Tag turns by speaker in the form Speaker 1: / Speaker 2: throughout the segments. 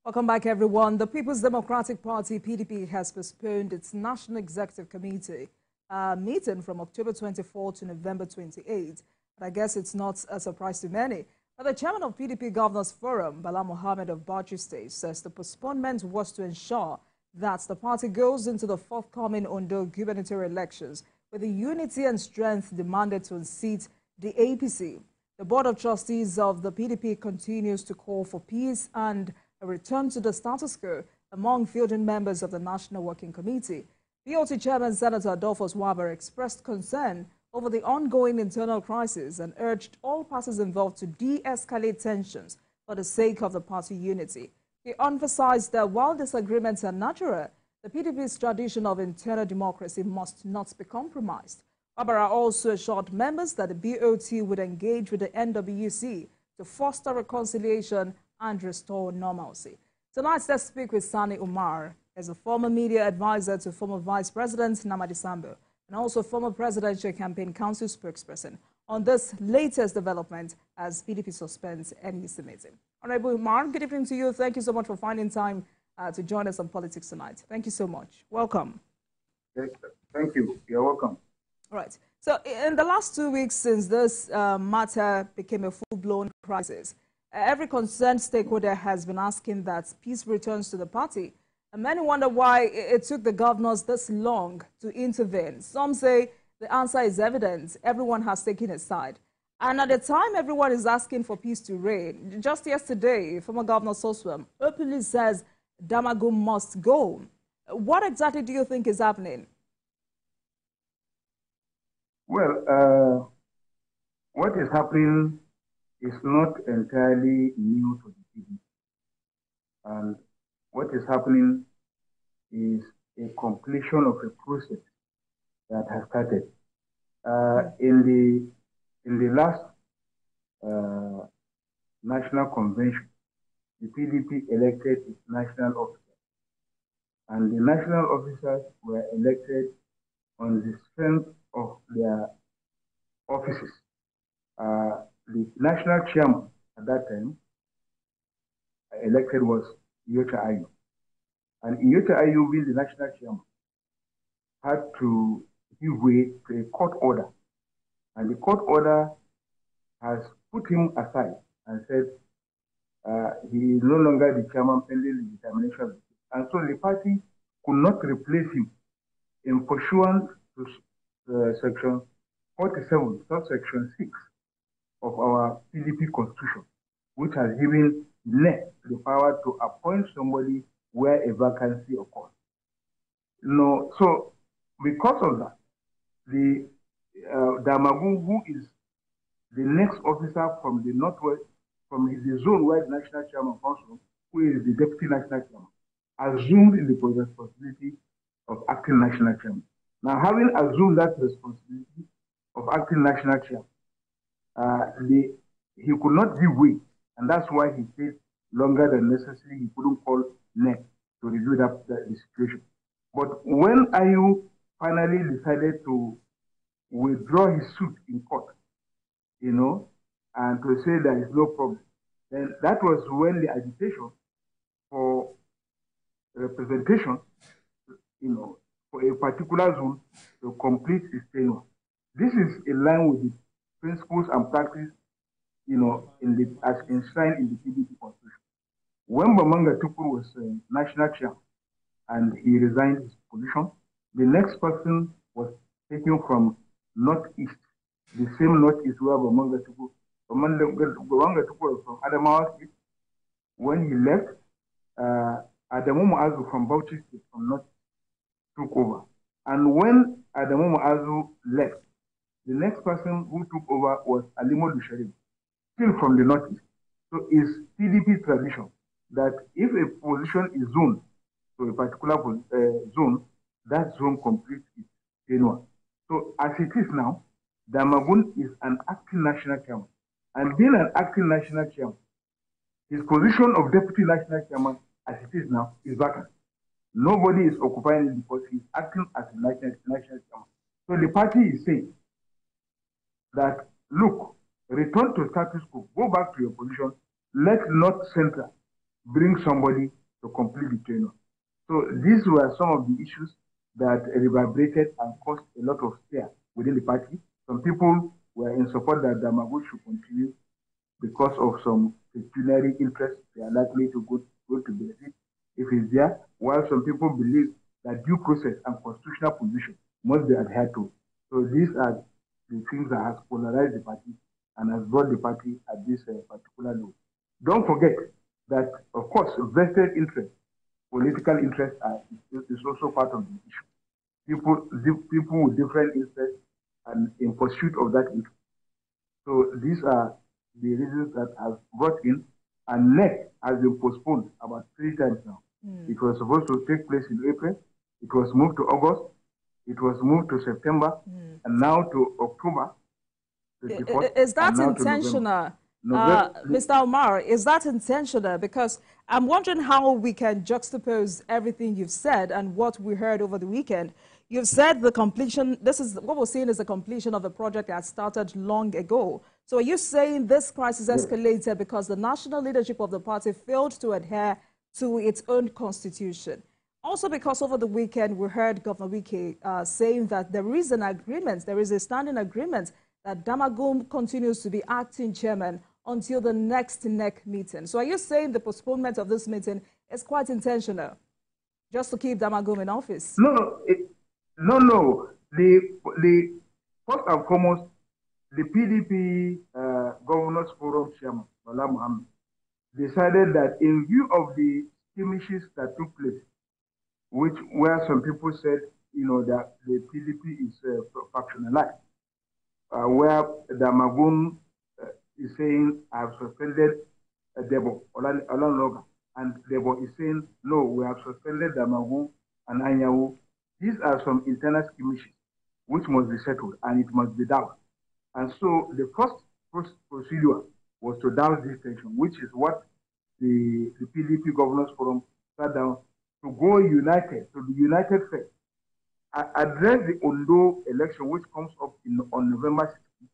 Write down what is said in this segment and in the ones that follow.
Speaker 1: Welcome back, everyone. The People's Democratic Party, PDP, has postponed its National Executive Committee meeting from October 24 to November 28. But I guess it's not a surprise to many. But the chairman of PDP Governors Forum, Bala Mohammed of Bauchi State, says the postponement was to ensure that the party goes into the forthcoming Ondo gubernatorial elections with the unity and strength demanded to unseat the APC. The Board of Trustees of the PDP continues to call for peace and a return to the status quo among fielding members of the National Working Committee. BOT Chairman Senator Adolphus Waber expressed concern over the ongoing internal crisis and urged all parties involved to de-escalate tensions for the sake of the party unity. He emphasized that while disagreements are natural, the PDP's tradition of internal democracy must not be compromised. Waber also assured members that the BOT would engage with the NWC to foster reconciliation and restore normalcy. Tonight, let's speak with Sani Umar, as a former media advisor to former Vice President Namadi Sambo, and also former Presidential Campaign Council spokesperson, on this latest development as PDP suspends NEC meeting. Honorable Umar, good evening to you. Thank you so much for finding time to join us on Politics Tonight. Thank you so much. Welcome.
Speaker 2: Thank you. You're welcome.
Speaker 1: All right. So in the last 2 weeks since this matter became a full-blown crisis, every concerned stakeholder has been asking that peace returns to the party. And many wonder why it took the governors this long to intervene. Some say the answer is evident. Everyone has taken a side. And at the time everyone is asking for peace to reign, just yesterday, former Governor Soswem openly says Damagum must go. What exactly do you think is happening?
Speaker 2: Well, what is happening is not entirely new to the PDP. And what is happening is a completion of a process that has started. In the last national convention, the PDP elected its national officers. And the national officers were elected on the strength of their offices. The national chairman at that time elected was Iyota Ayu. And Iyota Ayu, being the national chairman, had to give way to a court order. And the court order has put him aside and said he is no longer the chairman pending the determination. And so the party could not replace him in pursuant to section 47, subsection 6 of our PDP constitution, which has given NEC the power to appoint somebody where a vacancy occurs. So because of that, the Damagum, who is the next officer from the northwest, from the zone where the national chairman comes from, who is the deputy national chairman, assumed the responsibility of acting national chairman. Now, having assumed that responsibility of acting national chairman, he could not give way, and that's why he stayed longer than necessary. He couldn't call NEC to review the situation. But when Ayu finally decided to withdraw his suit in court, and to say there is no problem, then that was when the agitation for representation, for a particular zone to complete its tenure. This is in line with the principles and practice, as enshrined in the PDP constitution. When Bamanga Tukur was national chair and he resigned his position, the next person was taken from northeast, the same northeast where Bamanga Tukur was from Adamawa State. When he left, Adamu Muazu from Bauchi State from north took over. And when Adamu Muazu left, the next person who took over was Alimo Dusharib, still from the northeast. So it's PDP tradition that if a position is zoned to a particular zone, that zone completes its tenure. So as it is now, Damagun is an acting national chairman. And being an acting national chairman, his position of deputy national chairman, as it is now, is vacant. Nobody is occupying it because he's acting as a national chairman. So the party is saying that, look, return to status quo, go back to your position, let North Central bring somebody to complete the tenure. So these were some of the issues that reverberated and caused a lot of stir within the party. Some people were in support that Damagun should continue because of some pecuniary interests they are likely to go to benefit if he's there, while some people believe that due process and constitutional position must be adhered to. So these are the things that has polarized the party and has brought the party at this particular level. Don't forget that, of course, vested interest, political interest is also part of the issue. People with different interests and in pursuit of that interest. So these are the reasons that have brought in, and NEC has been postponed about 3 times now. It was supposed to take place in April. It was moved to August. It was moved to September, and now to October.
Speaker 1: Is that intentional? Mr. Omar, is that intentional? Because I'm wondering how we can juxtapose everything you've said and what we heard over the weekend. You've said the completion, this is what we're seeing is the completion of a project that started long ago. So are you saying this crisis escalated because the national leadership of the party failed to adhere to its own constitution? Also because over the weekend we heard Governor Wike saying that there is an agreement, there is a standing agreement that Damagum continues to be acting chairman until the next NEC meeting. So are you saying the postponement of this meeting is quite intentional, just to keep Damagum in office?
Speaker 2: No. The first and foremost, the PDP Governors Forum Chairman, Bala Mohammed, decided that in view of the skirmishes that took place, where some people said, that the PDP is factionalized, where Damagum is saying, I have suspended Debo Olanoga, and Debo is saying, no, we have suspended Damagum and Anyawu. These are some internal skirmishes which must be settled, and it must be doused. And so the first procedure was to douse this tension, which is what the PDP Governors Forum sat down to go united, to be united first, address the Ondo election, which comes up on November 16th.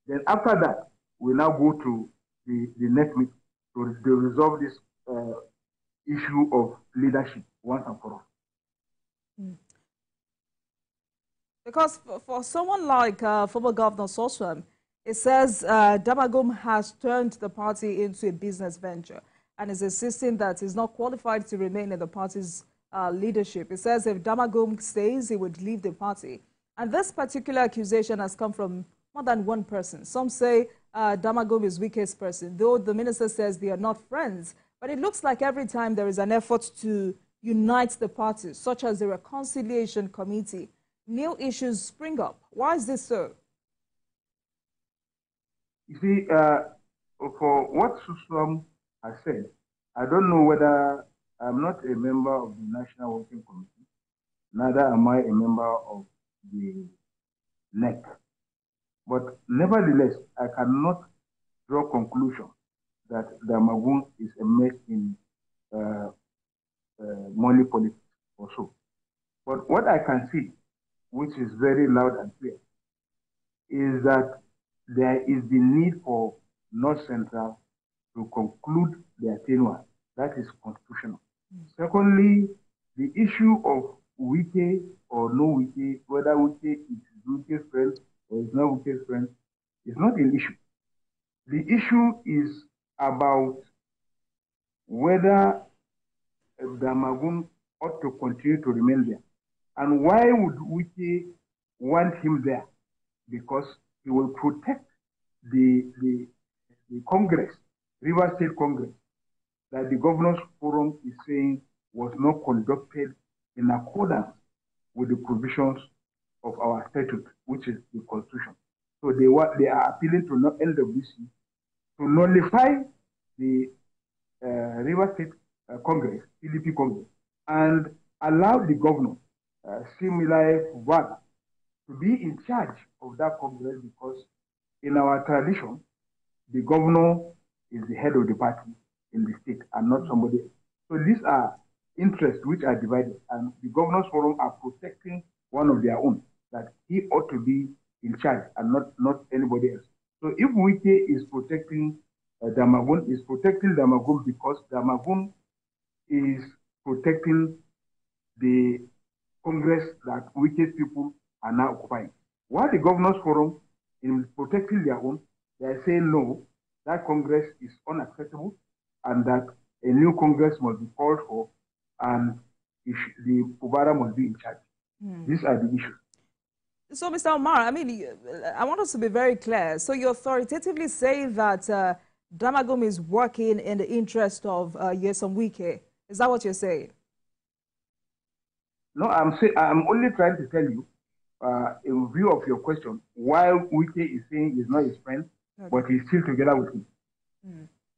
Speaker 2: Then after that, we now go to the next meeting to resolve this issue of leadership once and for all.
Speaker 1: Because for someone like former Governor Soswam, it says Damagum has turned the party into a business venture and is insisting that he's not qualified to remain in the party's leadership. It says if Damagum stays, he would leave the party. And this particular accusation has come from more than one person. Some say Damagum is Wike's person, though the minister says they are not friends. But it looks like every time there is an effort to unite the party, such as the Reconciliation Committee, new issues spring up. Why is this so?
Speaker 2: You see, for what Suswam has said, I don't know whether I'm not a member of the National Working Committee, neither am I a member of the NEC. But nevertheless, I cannot draw conclusion that Damagum is immersed in money politics or so. But what I can see, which is very loud and clear, is that there is the need for North Central to conclude their tenure. That is constitutional. Secondly, the issue of Wike or no Wike, whether Wike is Wike's friend or is not Wike's friend, is not an issue. The issue is about whether Damagum ought to continue to remain there. And why would Wike want him there? Because he will protect the Congress, River State Congress, that the Governors Forum is saying was not conducted in accordance with the provisions of our statute, which is the Constitution. So they are appealing to NWC to nullify the River State Congress, PDP Congress, and allow the governor, similar Wada, to be in charge of that Congress, because in our tradition, the governor is the head of the party in the state and not somebody else. So these are interests which are divided, and the Governors Forum are protecting one of their own, that he ought to be in charge and not anybody else. So if Wike is protecting Damagum, is protecting Damagum because Damagum is protecting the Congress that wicked people are now occupying. While the Governors Forum, in protecting their own, they are saying no, that Congress is unacceptable and that a new Congress must be called for and the Kubara must be in charge. These are the issues.
Speaker 1: So, Mr. Omar, I mean, I want us to be very clear. So you authoritatively say that Damagum is working in the interest of Nyesom Wike. Is that what you're saying?
Speaker 2: No, I'm only trying to tell you, in view of your question, while Wike is saying he's not his friend, okay, but he's still together with him.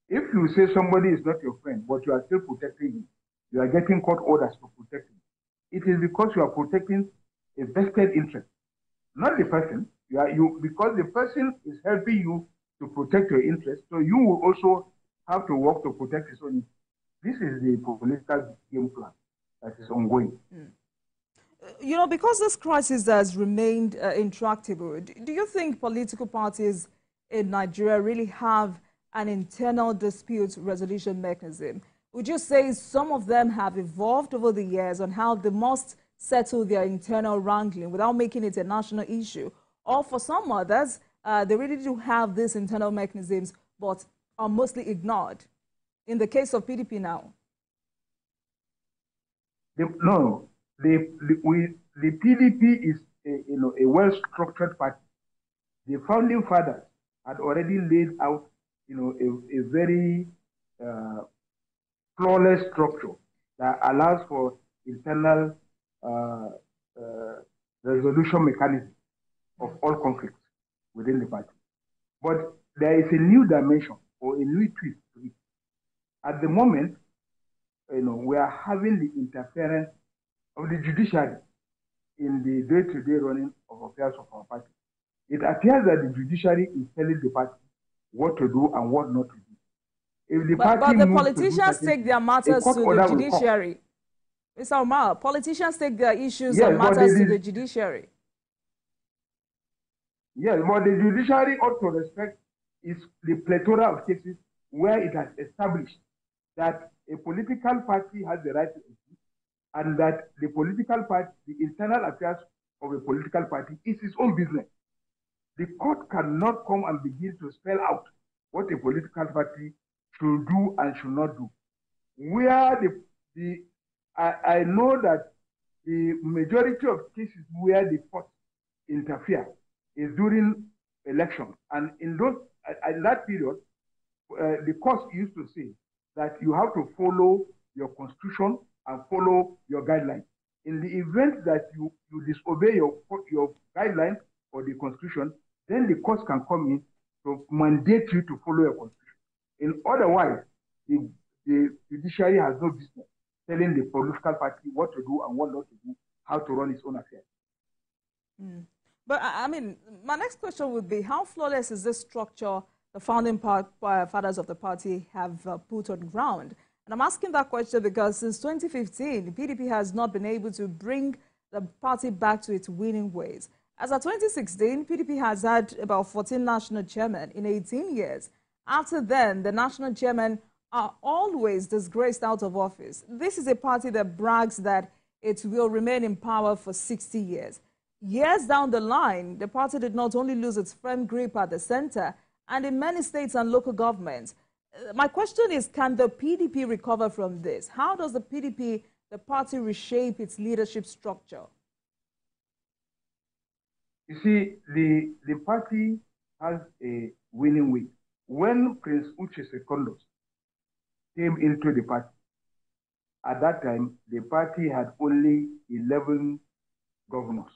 Speaker 2: If you say somebody is not your friend, but you are still protecting him, you are getting court orders to protect him, it is because you are protecting a vested interest, not the person. Because the person is helping you to protect your interest, so you will also have to work to protect his own interest. This is the political game plan that is ongoing.
Speaker 1: You know, because this crisis has remained intractable, do you think political parties in Nigeria really have an internal dispute resolution mechanism? Would you say some of them have evolved over the years on how they must settle their internal wrangling without making it a national issue? Or for some others, they really do have these internal mechanisms but are mostly ignored? In the case of PDP now.
Speaker 2: The PDP is a well-structured party. The founding fathers had already laid out a very flawless structure that allows for internal resolution mechanism of all conflicts within the party. But there is a new dimension or a new twist to it. At the moment, we are having the interference of the judiciary in the day-to-day running of affairs of our party. It appears that the judiciary is telling the party what to do and what not to do. If the
Speaker 1: but the politicians take their matters to the judiciary. Mr. Omar, politicians take their issues and matters to the judiciary.
Speaker 2: Yes, but the judiciary ought to respect the plethora of cases where it has established that a political party has the right to exist and that the political party, the internal affairs of a political party is its own business. The court cannot come and begin to spell out what a political party should do and should not do. Where I know that the majority of cases where the court interfere is during elections, and in that period, the court used to say that you have to follow your constitution and follow your guidelines. In the event that you disobey your guidelines or the constitution, then the courts can come in to mandate you to follow your constitution. In otherwise, the judiciary has no business telling the political party what to do and what not to do, how to run its own affairs.
Speaker 1: But I mean, my next question would be, how flawless is this structure the founding fathers of the party have put on ground? And I'm asking that question because since 2015, the PDP has not been able to bring the party back to its winning ways. As of 2016, PDP has had about 14 national chairmen in 18 years. After then, the national chairmen are always disgraced out of office. This is a party that brags that it will remain in power for 60 years. Years down the line, the party did not only lose its firm grip at the center and in many states and local governments. My question is, can the PDP recover from this? How does the PDP, the party, reshape its leadership structure?
Speaker 2: You see, the party has a winning way. When Prince Uche Secondos came into the party, at that time, the party had only 11 governors.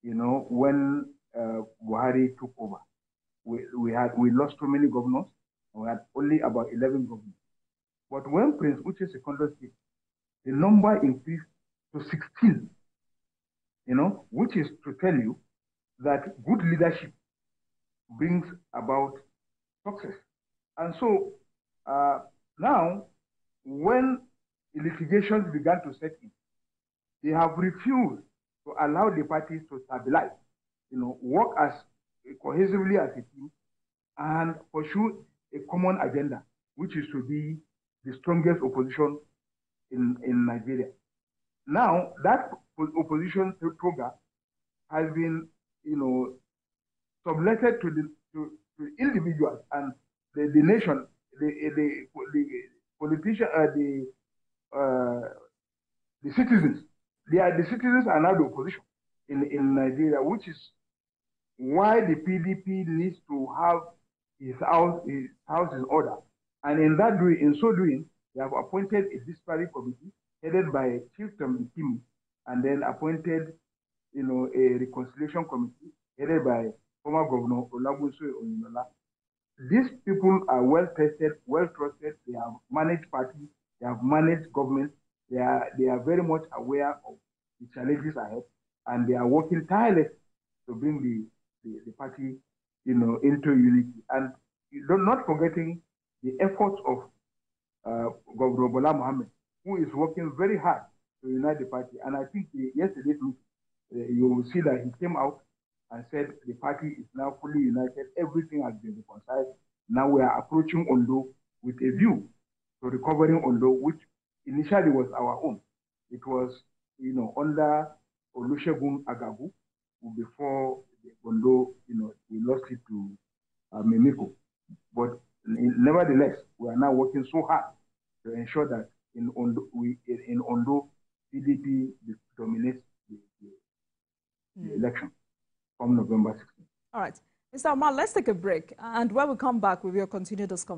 Speaker 2: When Buhari took over, we lost so many governors, and we had only about 11 governors. But when Prince Uche Secondos came, the number increased to 16, which is to tell you that good leadership brings about success. And so now, when the litigations began to set in, they have refused to allow the parties to stabilize, work as cohesively as a team and pursue a common agenda, which is to be the strongest opposition in Nigeria. Now, that opposition program has been, subletted to individuals and the nation, the politician, the citizens. The citizens are now the opposition in Nigeria, which is why the PDP needs to have his house in order. And in so doing, they have appointed a disparate committee headed by Chief Tim, and then appointed, a reconciliation committee headed by former Governor Olagunsoye Oyinlola. These people are well tested, well trusted. They have managed parties, they have managed government. They are very much aware of the challenges ahead, and they are working tirelessly to bring the party, into unity. And not forgetting the efforts of Governor Bola Mohammed, who is working very hard to unite the party. And I think yesterday's meeting, you will see that he came out and said the party is now fully united. Everything has been reconciled. Now we are approaching Ondo with a view to recovering Ondo, which initially was our own. It was, under Olusegun Agagu before Ondo, we lost it to Mimiko. But nevertheless, we are now working so hard to ensure that in Ondo, PDP dominates the election from November 16th.
Speaker 1: All right. Mr. Omar, let's take a break. And when we come back, we will continue this conversation.